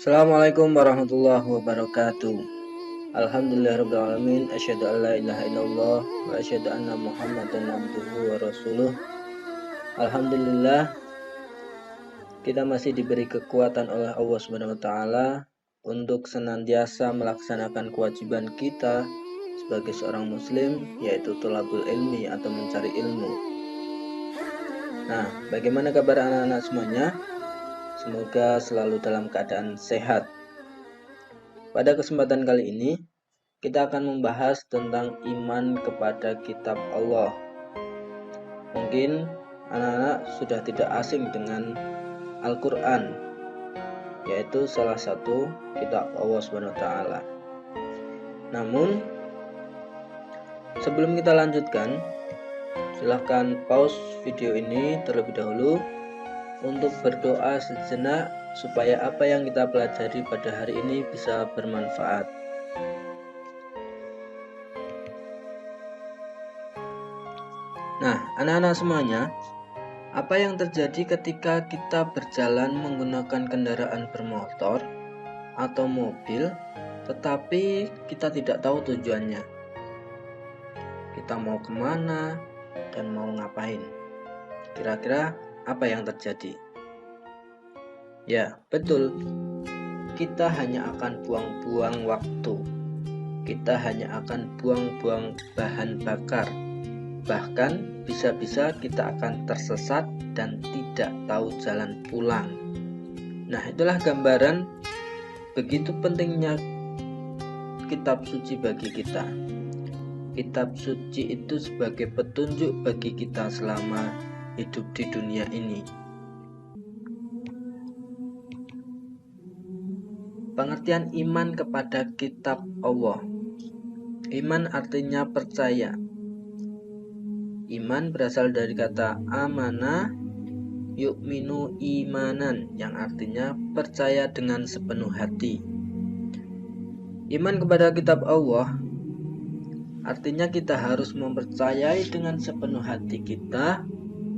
Assalamualaikum warahmatullahi wabarakatuh. Alhamdulillahirabbil alamin, asyhadu an la ilaha illallah wa asyhadu anna Muhammadan abduhu wa rasuluh. Alhamdulillah, kita masih diberi kekuatan oleh Allah Subhanahu wa taala untuk senantiasa melaksanakan kewajiban kita sebagai seorang muslim, yaitu thalabul ilmi atau mencari ilmu. Nah, bagaimana kabar anak-anak semuanya? Semoga selalu dalam keadaan sehat. Pada kesempatan kali ini, kita akan membahas tentang iman kepada kitab Allah. Mungkin anak-anak sudah tidak asing dengan Al-Quran, yaitu salah satu kitab Allah SWT. Namun, sebelum kita lanjutkan, silahkan pause video ini terlebih dahulu untuk berdoa sejenak supaya apa yang kita pelajari pada hari ini bisa bermanfaat. Nah, anak-anak semuanya, apa yang terjadi ketika kita berjalan menggunakan kendaraan bermotor atau mobil, tetapi kita tidak tahu tujuannya? Kita mau kemana dan mau ngapain? Kira-kira apa yang terjadi? Ya, betul. Kita hanya akan buang-buang waktu. Kita hanya akan buang-buang bahan bakar. Bahkan bisa-bisa kita akan tersesat dan tidak tahu jalan pulang. Nah, itulah gambaran begitu pentingnya kitab suci bagi kita. Kitab suci itu sebagai petunjuk bagi kita selama hidup di dunia ini. Pengertian iman kepada kitab Allah. Iman artinya percaya. Iman berasal dari kata amana yu'minu imanan, yang artinya percaya dengan sepenuh hati. Iman kepada kitab Allah artinya kita harus mempercayai dengan sepenuh hati kita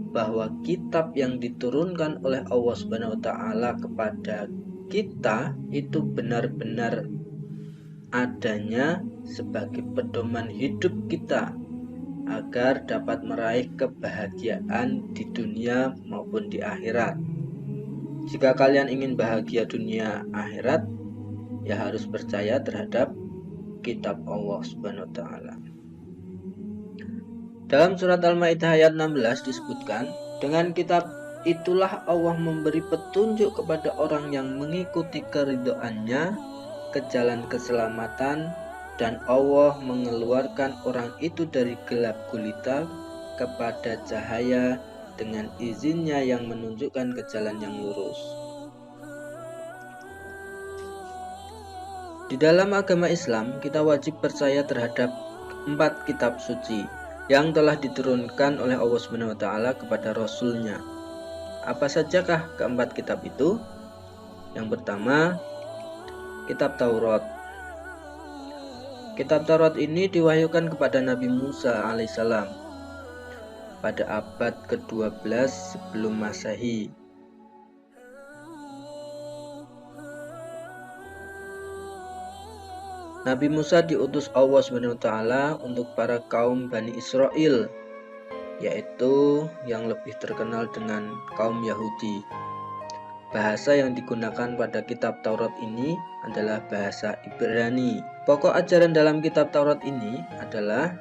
bahwa kitab yang diturunkan oleh Allah Subhanahu wa taala kepada kita itu benar-benar adanya sebagai pedoman hidup kita agar dapat meraih kebahagiaan di dunia maupun di akhirat. Jika kalian ingin bahagia dunia akhirat, ya harus percaya terhadap kitab Allah Subhanahu wa taala. Dalam surat Al-Maidah ayat 16 disebutkan, dengan kitab itulah Allah memberi petunjuk kepada orang yang mengikuti keridhoannya ke jalan keselamatan, dan Allah mengeluarkan orang itu dari gelap gulita kepada cahaya dengan izinnya yang menunjukkan ke jalan yang lurus. Di dalam agama Islam, kita wajib percaya terhadap 4 kitab suci yang telah diturunkan oleh Allah Subhanahu wa taala kepada Rasul-Nya. Apa sajakah keempat kitab itu? Yang pertama, kitab Taurat. Kitab Taurat ini diwahyukan kepada Nabi Musa alaihissalam pada abad ke-12 sebelum Masehi. Nabi Musa diutus Allah SWT untuk para kaum Bani Israel, yaitu yang lebih terkenal dengan kaum Yahudi. Bahasa yang digunakan pada kitab Taurat ini adalah bahasa Ibrani. Pokok ajaran dalam kitab Taurat ini adalah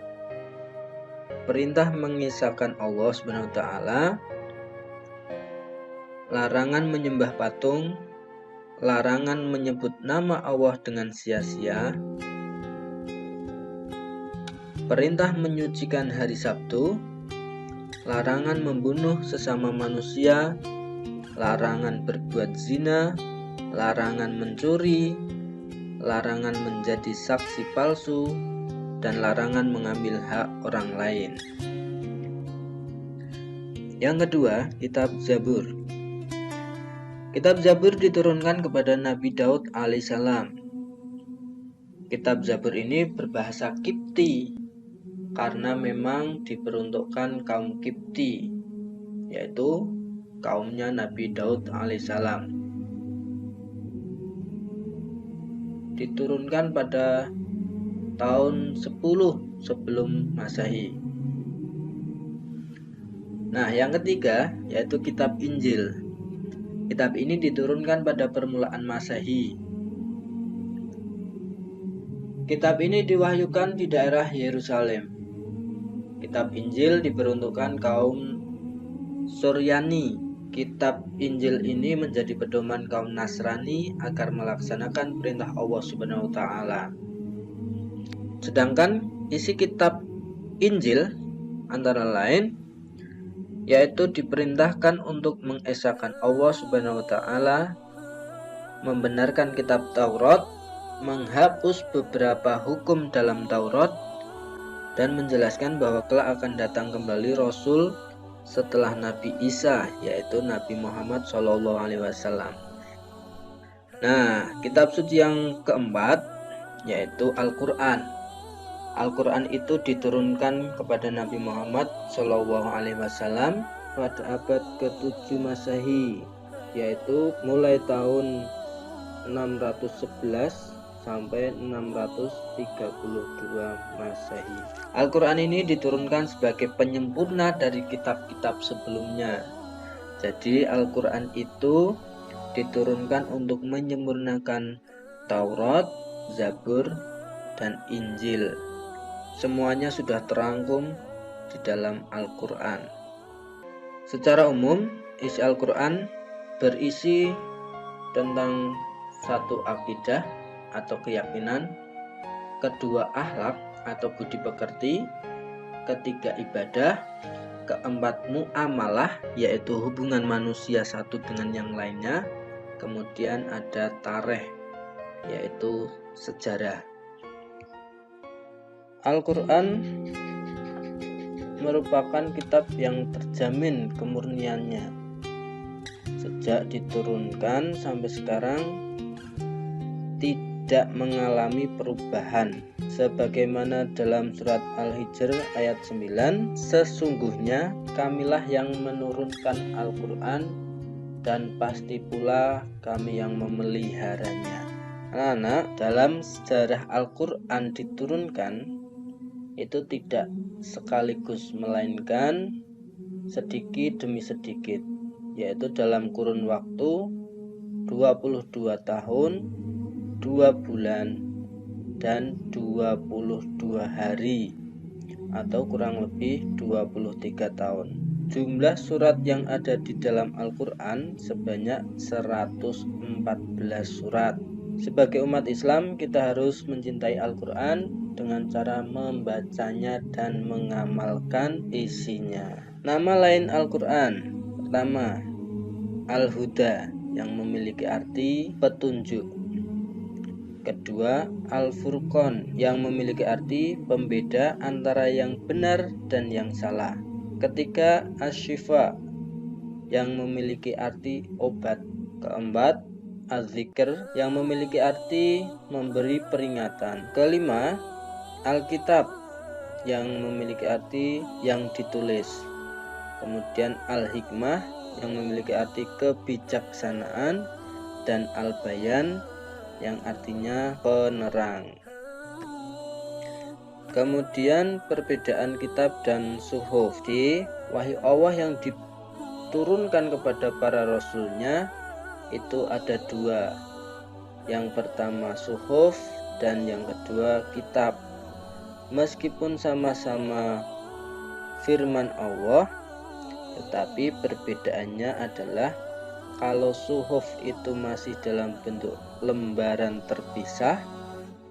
perintah mengisahkan Allah SWT, larangan menyembah patung, larangan menyebut nama Allah dengan sia-sia, perintah menyucikan hari Sabtu, larangan membunuh sesama manusia, larangan berbuat zina, larangan mencuri, larangan menjadi saksi palsu, dan larangan mengambil hak orang lain. Yang kedua, kitab Zabur. Kitab Zabur diturunkan kepada Nabi Daud alaihissalam. Kitab Zabur ini berbahasa Kipti karena memang diperuntukkan kaum Kipti, yaitu kaumnya Nabi Daud alaihissalam. diturunkan pada tahun 10 sebelum Masehi. Nah, yang ketiga yaitu kitab Injil. Kitab ini diturunkan pada permulaan Masehi. Kitab ini diwahyukan di daerah Yerusalem. Kitab Injil diperuntukkan kaum Suryani. Kitab Injil ini menjadi pedoman kaum Nasrani agar melaksanakan perintah Allah Subhanahu wa taala. Sedangkan isi kitab Injil antara lain yaitu diperintahkan untuk mengesahkan Allah Subhanahu wa taala, membenarkan kitab Taurat, menghapus beberapa hukum dalam Taurat, dan menjelaskan bahwa kelak akan datang kembali Rasul setelah Nabi Isa, yaitu Nabi Muhammad SAW. Nah, kitab suci yang keempat yaitu Al-Quran. Al-Quran itu diturunkan kepada Nabi Muhammad SAW pada abad ke-7 Masehi, yaitu mulai tahun 611 sampai 632 Masehi. Al-Quran ini diturunkan sebagai penyempurna dari kitab-kitab sebelumnya. Jadi Al-Quran itu diturunkan untuk menyempurnakan Taurat, Zabur, dan Injil. Semuanya sudah terangkum di dalam Al-Quran. Secara umum, isi Al-Quran berisi tentang satu akidah atau keyakinan, kedua akhlak atau budi pekerti, ketiga ibadah, keempat muamalah yaitu hubungan manusia satu dengan yang lainnya, kemudian ada tarikh yaitu sejarah. Al-Quran merupakan kitab yang terjamin kemurniannya. Sejak diturunkan sampai sekarang tidak mengalami perubahan. Sebagaimana dalam surat Al-Hijr ayat 9, sesungguhnya kamilah yang menurunkan Al-Quran dan pasti pula kami yang memeliharanya. Anak-anak, dalam sejarah Al-Quran diturunkan itu tidak sekaligus, melainkan sedikit demi sedikit, yaitu dalam kurun waktu 22 tahun, 2 bulan, dan 22 hari, atau kurang lebih 23 tahun. Jumlah surat yang ada di dalam Al-Quran sebanyak 114 surat. Sebagai umat Islam, kita harus mencintai Al-Quran dengan cara membacanya dan mengamalkan isinya. Nama lain Al-Quran: pertama, Al-Huda, yang memiliki arti petunjuk. Kedua, Al-Furqan, yang memiliki arti pembeda antara yang benar dan yang salah. Ketiga, Asy-Syifa, yang memiliki arti obat. Keempat, Az-Zikr, yang memiliki arti memberi peringatan. Kelima, Alkitab, yang memiliki arti yang ditulis. Kemudian Al-Hikmah, yang memiliki arti kebijaksanaan, dan Al-Bayan, yang artinya penerang. Kemudian perbedaan kitab dan suhuf. Di wahyu Allah yang diturunkan kepada para rasulnya itu ada dua. Yang pertama suhuf dan yang kedua kitab. Meskipun sama-sama firman Allah, tetapi perbedaannya adalah kalau suhuf itu masih dalam bentuk lembaran terpisah,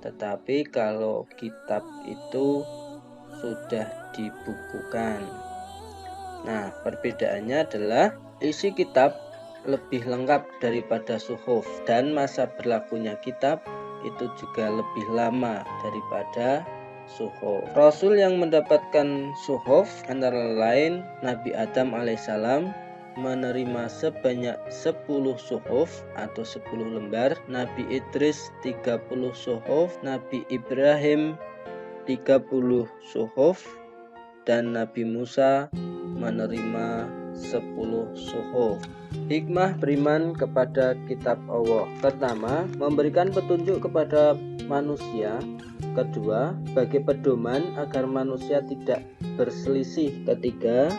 tetapi kalau kitab itu sudah dibukukan. Nah, perbedaannya adalah isi kitab lebih lengkap daripada suhuf, dan masa berlakunya kitab itu juga lebih lama daripada suhuf. Rasul yang mendapatkan suhuf antara lain Nabi Adam alaihissalam menerima sebanyak 10 suhuf atau 10 lembar, Nabi Idris 30 suhuf, Nabi Ibrahim 30 suhuf, dan Nabi Musa menerima 10 suhuf. Hikmah beriman kepada kitab Allah. Pertama, memberikan petunjuk kepada manusia. Kedua, sebagai pedoman agar manusia tidak berselisih. Ketiga,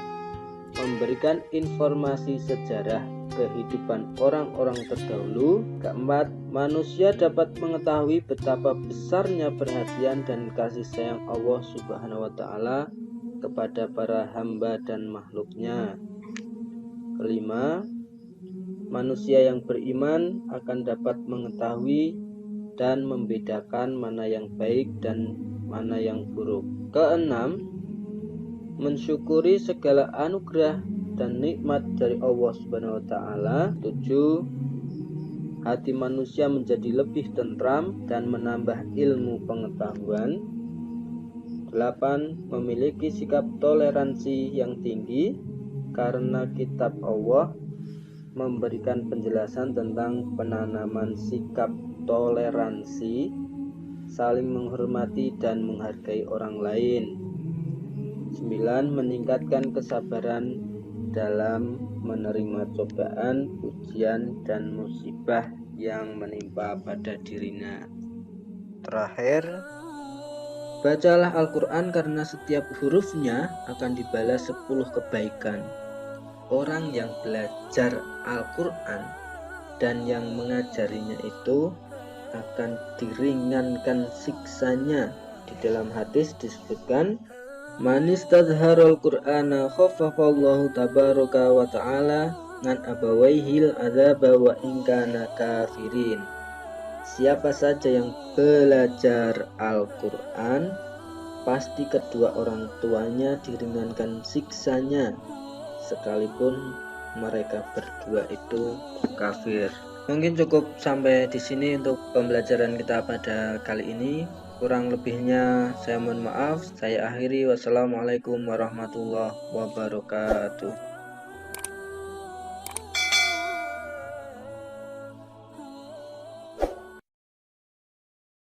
memberikan informasi sejarah kehidupan orang-orang terdahulu. Keempat, manusia dapat mengetahui betapa besarnya perhatian dan kasih sayang Allah Subhanahu wa Ta'ala kepada para hamba dan makhluknya. Kelima, manusia yang beriman akan dapat mengetahui dan membedakan mana yang baik dan mana yang buruk. Keenam, mensyukuri segala anugerah dan nikmat dari Allah Subhanahu wa Ta'ala. 7, hati manusia menjadi lebih tentram dan menambah ilmu pengetahuan. 8, memiliki sikap toleransi yang tinggi karena kitab Allah memberikan penjelasan tentang penanaman sikap toleransi, saling menghormati dan menghargai orang lain. 9, meningkatkan kesabaran dalam menerima cobaan, ujian, dan musibah yang menimpa pada dirinya. Terakhir, bacalah Al-Quran karena setiap hurufnya akan dibalas 10 kebaikan. Orang yang belajar Al-Quran dan yang mengajarinya itu akan diringankan siksanya. Di dalam hadis disebutkan, man istadharul Qur'ana khaffafallahu tabaraka wa ta'ala an abawaihil adzaba wa in kana kafirin. Siapa saja yang belajar Al-Quran, pasti kedua orang tuanya diringankan siksanya, sekalipun mereka berdua itu kafir. Mungkin cukup sampai di sini untuk pembelajaran kita pada kali ini. Kurang lebihnya saya mohon maaf. Saya akhiri. Wassalamualaikum warahmatullahi wabarakatuh.